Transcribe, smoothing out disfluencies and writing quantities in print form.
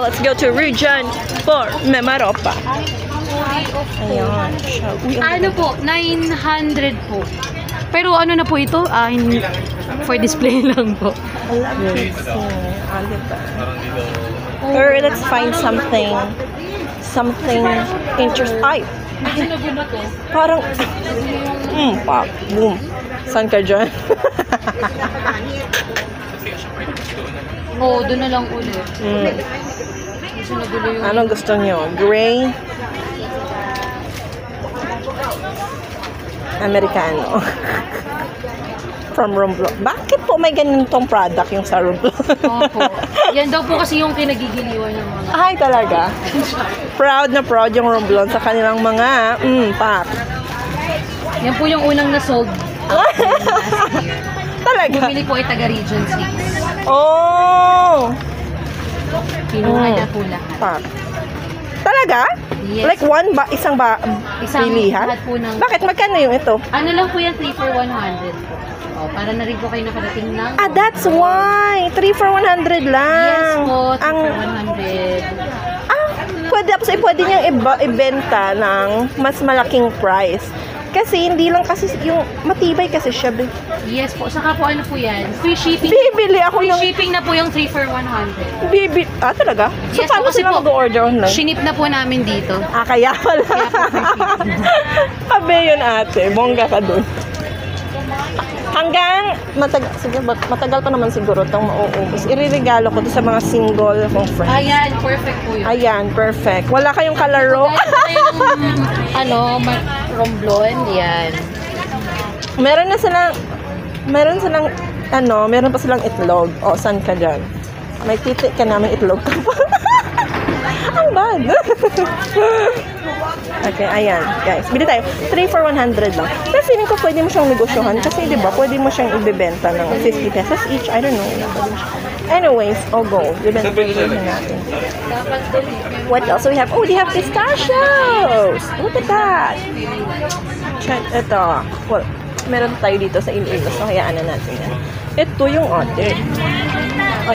let's go to region 4, Memaropa. Ayan. Ano po? 900 po. Pero ano na po ito? For display lang po. Or let's find something interesting. Ay! Parang, pop, boom. Saan ka dyan? Oo, doon na lang ulit. Anong gusto niyo? Gray? Americano. From Romblon. Bakit po may ganitong product yung sa Romblon? Opo. Yan daw po kasi yung kinagigiliwan ng mga... Ay, talaga? Proud na proud yung Romblon sa kanilang mga pack. Yan po yung unang na-sold last year. Talaga? Bumili po ay taga-Region 6. Oh! Kinuha na po lahat. Pack. Talaga? Yes. Like isang pilihan? lahat po ng... Bakit? Magkano yung ito? Ano lang po yan, 3 for 100 po. Oh, para na rin po kayo nakarating ng... That's why! 3 for 100 lang. Yes po, 3 Ang, for 100. pwede niyang ibenta ng mas malaking price. Kasi hindi lang kasi yung matibay kasi siya. Yes po, saka po ano po yan, free shipping. Bibili ako Free ng... shipping na po yung 3 for 100. Talaga? So, Yes, paano kasi sila po, mag-order online? Shinip na po namin dito. Kaya pala. Kabe yun ate. Bongga ka dun. Hanggang matagal pa naman siguro itong mauubos. Iririgalo ko sa mga single kong friends. Ayan, perfect po yun. Ayan, perfect. Wala kayong kalaro. Romblon, yan. meron pa silang itlog. O, saan ka dyan? May titi ka namin itlog ka pa. Ang bad. Okay, ayan. Guys, bili tayo. 3 for 100 lang. Pero feeling ko pwede mo siyang negosyohan kasi, di ba, pwede mo siyang ibebenta ng 50 pesos each. I don't know. Anyways, go. Ibenta natin. What else do we have? Oh, they have pistachios! Look at that! Check, ito. Well, meron tayo dito sa Iloilo. So, hayaan na natin yan. Ito yung ate.